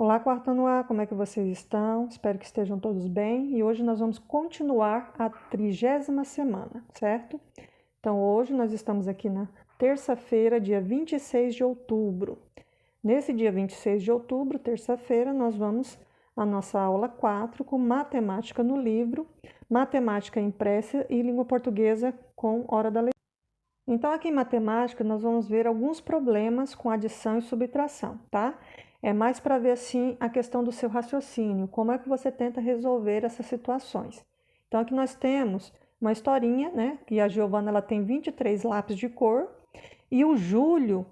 Olá, quarto no ar, como é que vocês estão? Espero que estejam todos bem. E hoje nós vamos continuar a 30ª semana, certo? Então, hoje nós estamos aqui na terça-feira, dia 26 de outubro. Nesse dia 26 de outubro, terça-feira, nós vamos à nossa aula 4 com matemática no livro, matemática impressa e língua portuguesa com hora da leitura. Então, aqui em matemática, nós vamos ver alguns problemas com adição e subtração, tá? É mais para ver, assim, a questão do seu raciocínio, como é que você tenta resolver essas situações. Então, aqui nós temos uma historinha, né? Que a Giovana, ela tem 23 lápis de cor, e o Júlio,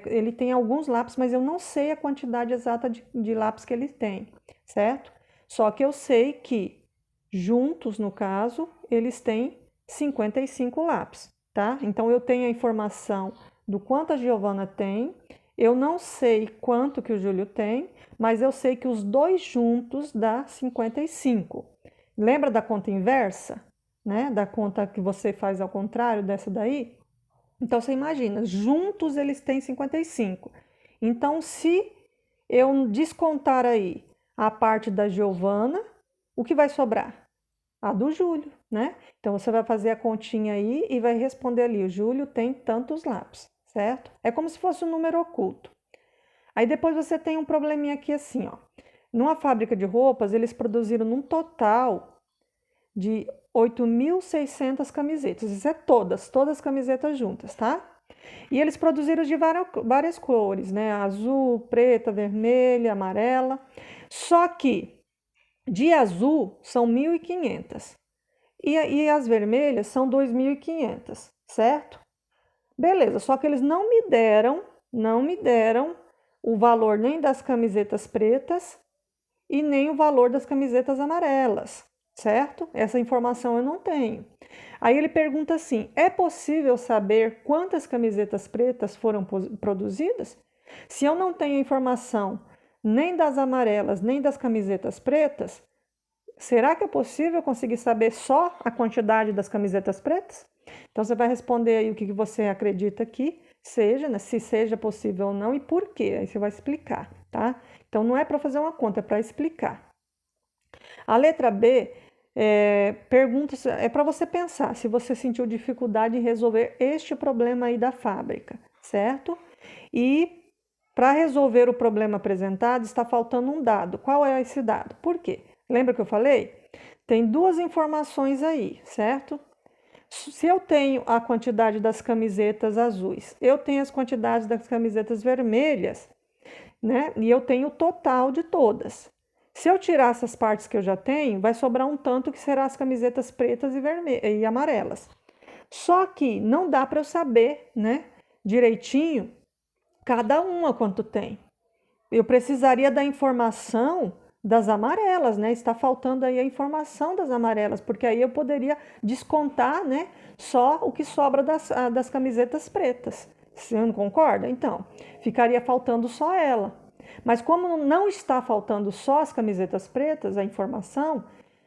ele tem alguns lápis, mas eu não sei a quantidade exata de lápis que ele tem, certo? Só que eu sei que, juntos, no caso, eles têm 55 lápis, tá? Então, eu tenho a informação do quanto a Giovana tem, eu não sei quanto que o Júlio tem, mas eu sei que os dois juntos dá 55. Lembra da conta inversa, né? Da conta que você faz ao contrário dessa daí? Então, você imagina, juntos eles têm 55. Então, se eu descontar aí a parte da Giovana, o que vai sobrar? A do Júlio, né? Então, você vai fazer a continha aí e vai responder ali, o Júlio tem tantos lápis, certo? É como se fosse um número oculto. Aí depois você tem um probleminha aqui assim, ó. Numa fábrica de roupas, eles produziram num total de 8.600 camisetas. Isso é todas as camisetas juntas, tá? E eles produziram de várias cores, né? Azul, preta, vermelha, amarela. Só que de azul são 1.500 e as vermelhas são 2.500, certo? Beleza, só que eles não me deram o valor nem das camisetas pretas e nem o valor das camisetas amarelas, certo? Essa informação eu não tenho. Aí ele pergunta assim: é possível saber quantas camisetas pretas foram produzidas? Se eu não tenho informação nem das amarelas, nem das camisetas pretas, será que é possível conseguir saber só a quantidade das camisetas pretas? Então você vai responder aí o que você acredita que seja, né? Se seja possível ou não e por quê. Aí você vai explicar, tá? Então não é para fazer uma conta, é para explicar. A letra B pergunta, é para você pensar se você sentiu dificuldade em resolver este problema aí da fábrica, certo? E para resolver o problema apresentado, está faltando um dado. Qual é esse dado? Por quê? Lembra que eu falei? Tem duas informações aí, certo? Se eu tenho a quantidade das camisetas azuis, eu tenho as quantidades das camisetas vermelhas, né? E eu tenho o total de todas. Se eu tirar essas partes que eu já tenho, vai sobrar um tanto que será as camisetas pretas e amarelas. Só que não dá para eu saber, né, direitinho cada uma quanto tem. Eu precisaria da informação das amarelas, né? Está faltando aí a informação das amarelas, porque aí eu poderia descontar, né, só o que sobra das camisetas pretas. Você não concorda? Então, ficaria faltando só ela. Mas como não está faltando só as camisetas pretas, a informação,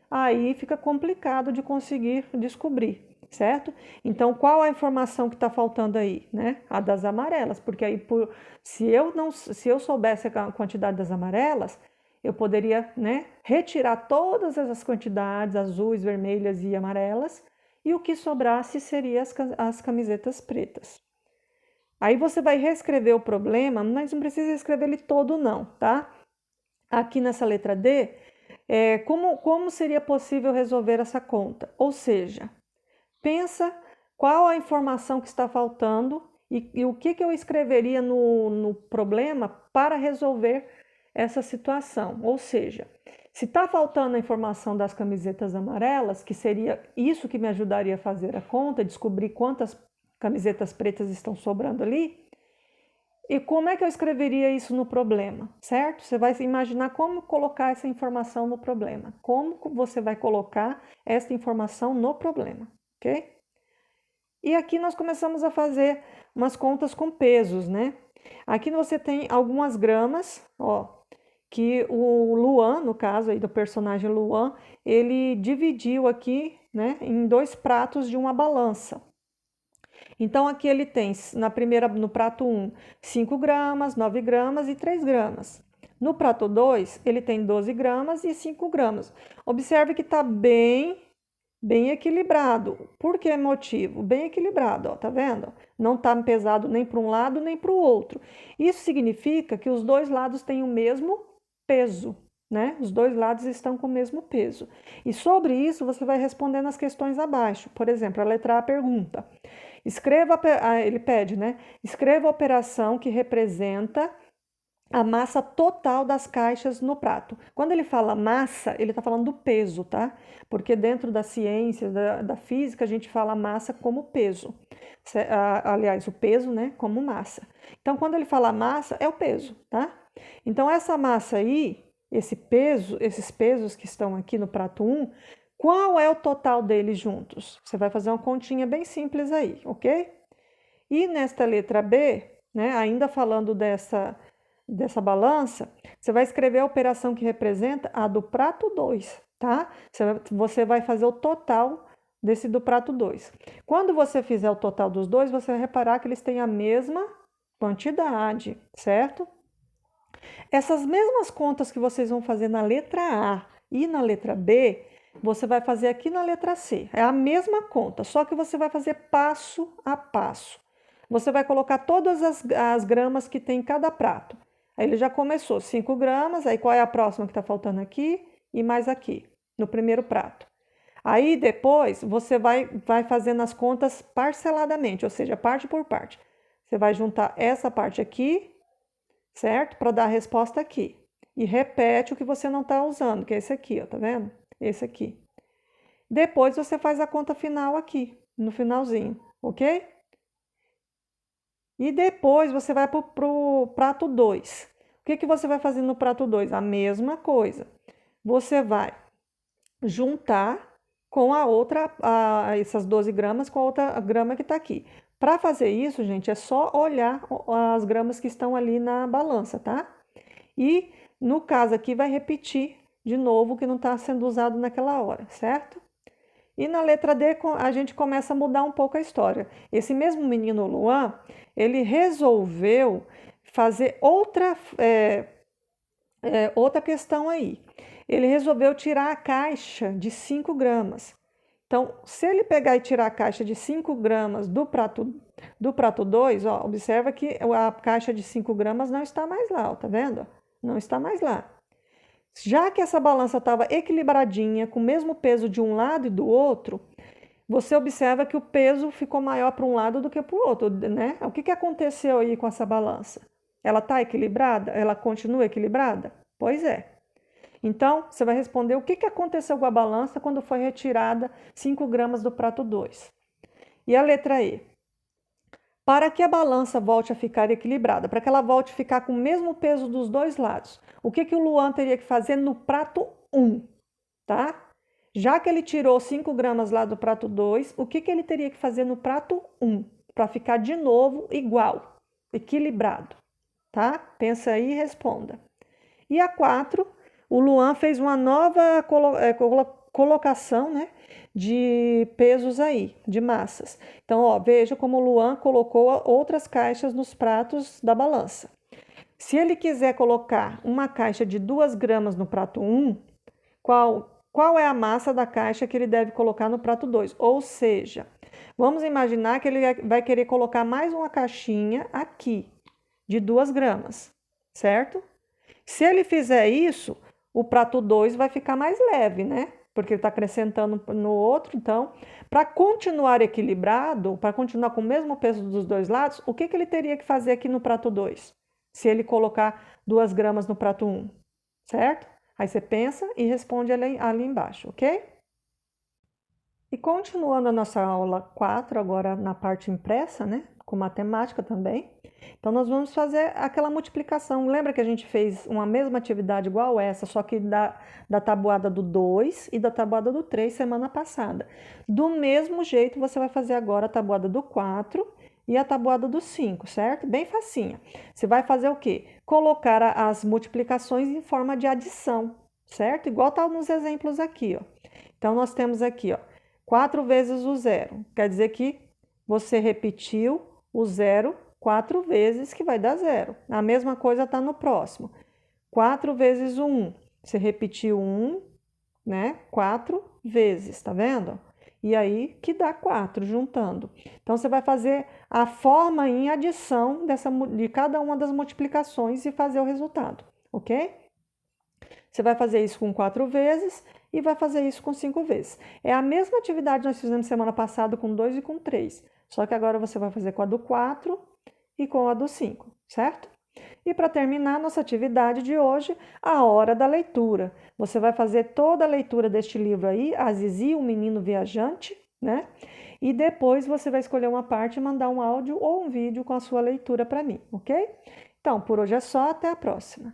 aí fica complicado de conseguir descobrir, certo? Então, qual a informação que está faltando aí, né? A das amarelas, porque aí se eu soubesse a quantidade das amarelas, eu poderia, né, retirar todas essas quantidades azuis, vermelhas e amarelas, e o que sobrasse seria as camisetas pretas. Aí você vai reescrever o problema, mas não precisa escrever ele todo não, tá? Aqui nessa letra D, como seria possível resolver essa conta? Ou seja, pensa qual a informação que está faltando e o que eu escreveria no problema para resolver essa situação. Ou seja, se está faltando a informação das camisetas amarelas, que seria isso que me ajudaria a fazer a conta, descobrir quantas camisetas pretas estão sobrando ali, e como é que eu escreveria isso no problema, certo? Você vai imaginar como colocar essa informação no problema. Como você vai colocar essa informação no problema, ok? E aqui nós começamos a fazer umas contas com pesos, né? Aqui você tem algumas gramas, ó, que o Luan, no caso aí do personagem Luan, ele dividiu aqui, né, em 2 pratos de uma balança. Então, aqui ele tem, no prato 1, 5 gramas, 9 gramas e 3 gramas. No prato 2, ele tem 12 gramas e 5 gramas. Observe que está bem equilibrado. Por que motivo? Bem equilibrado, ó, tá vendo? Não está pesado nem para um lado nem para o outro. Isso significa que os dois lados têm o mesmo peso, né? Os dois lados estão com o mesmo peso. E sobre isso você vai responder nas questões abaixo. Por exemplo, a letra A pergunta: ele pede, né? Escreva a operação que representa a massa total das caixas no prato. Quando ele fala massa, ele está falando do peso, tá? Porque dentro da ciência, da física, a gente fala massa como peso. Aliás, o peso, né, como massa. Então, quando ele fala massa, é o peso, tá? Então, essa massa aí, esses pesos que estão aqui no prato 1, qual é o total deles juntos? Você vai fazer uma continha bem simples aí, ok? E nesta letra B, né, ainda falando dessa balança, você vai escrever a operação que representa a do prato 2, tá? Você vai fazer o total desse do prato 2. Quando você fizer o total dos dois, você vai reparar que eles têm a mesma quantidade, certo? Essas mesmas contas que vocês vão fazer na letra A e na letra B, você vai fazer aqui na letra C. É a mesma conta, só que você vai fazer passo a passo. Você vai colocar todas as gramas que tem em cada prato. Aí ele já começou, 5 gramas, aí qual é a próxima que está faltando aqui e mais aqui, no primeiro prato. Aí depois você vai fazendo as contas parceladamente, ou seja, parte por parte. Você vai juntar essa parte aqui, certo? Para dar a resposta aqui. E repete o que você não está usando, que é esse aqui, ó, tá vendo? Esse aqui. Depois você faz a conta final aqui, no finalzinho, ok? E depois você vai para o prato 2. O que você vai fazer no prato 2? A mesma coisa. Você vai juntar com a outra, essas 12 gramas com a outra grama que está aqui. Para fazer isso, gente, é só olhar as gramas que estão ali na balança, tá? E no caso aqui vai repetir de novo o que não está sendo usado naquela hora, certo? E na letra D a gente começa a mudar um pouco a história. Esse mesmo menino Luan, ele resolveu fazer outra questão aí. Ele resolveu tirar a caixa de 5 gramas. Então, se ele pegar e tirar a caixa de 5 gramas do prato 2, ó, observa que a caixa de 5 gramas não está mais lá, ó, tá vendo? Não está mais lá. Já que essa balança estava equilibradinha, com o mesmo peso de um lado e do outro, você observa que o peso ficou maior para um lado do que para o outro, né? O que aconteceu aí com essa balança? Ela está equilibrada? Ela continua equilibrada? Pois é. Então, você vai responder o que aconteceu com a balança quando foi retirada 5 gramas do prato 2. E a letra E. Para que a balança volte a ficar equilibrada, para que ela volte a ficar com o mesmo peso dos dois lados, o que o Luan teria que fazer no prato 1, tá? Já que ele tirou 5 gramas lá do prato 2, o que ele teria que fazer no prato 1, para ficar de novo igual, equilibrado, tá? Pensa aí e responda. E a 4, o Luan fez uma nova colocação, né, de pesos aí, de massas. Então, ó, veja como o Luan colocou outras caixas nos pratos da balança. Se ele quiser colocar uma caixa de 2 gramas no prato 1, qual é a massa da caixa que ele deve colocar no prato 2? Ou seja, vamos imaginar que ele vai querer colocar mais uma caixinha aqui, de 2 gramas, certo? Se ele fizer isso, o prato 2 vai ficar mais leve, né? Porque ele está acrescentando no outro. Então, para continuar equilibrado, para continuar com o mesmo peso dos dois lados, o que ele teria que fazer aqui no prato 2? Se ele colocar 2 gramas no prato 1, certo? Aí você pensa e responde ali embaixo, ok? E continuando a nossa aula 4, agora na parte impressa, né? Com matemática também. Então, nós vamos fazer aquela multiplicação. Lembra que a gente fez uma mesma atividade igual essa, só que da tabuada do 2 e da tabuada do 3 semana passada. Do mesmo jeito, você vai fazer agora a tabuada do 4 e a tabuada do 5, certo? Bem facinha. Você vai fazer o quê? Colocar as multiplicações em forma de adição, certo? Igual tá nos exemplos aqui, ó. Então, nós temos aqui, ó, 4 vezes o 0. Quer dizer que você repetiu o 0 4 vezes, que vai dar 0. A mesma coisa está no próximo. 4 vezes o 1. Você repetiu 1, né? 4 vezes, tá vendo? E aí que dá 4, juntando. Então, você vai fazer a forma em adição de cada uma das multiplicações e fazer o resultado, ok? Você vai fazer isso com 4 vezes e vai fazer isso com 5 vezes. É a mesma atividade que nós fizemos semana passada com 2 e com 3. Só que agora você vai fazer com a do 4 e com a do 5, certo? E para terminar nossa atividade de hoje, a hora da leitura. Você vai fazer toda a leitura deste livro aí, A Zizi, o Menino Viajante, né? E depois você vai escolher uma parte e mandar um áudio ou um vídeo com a sua leitura para mim, ok? Então, por hoje é só, até a próxima.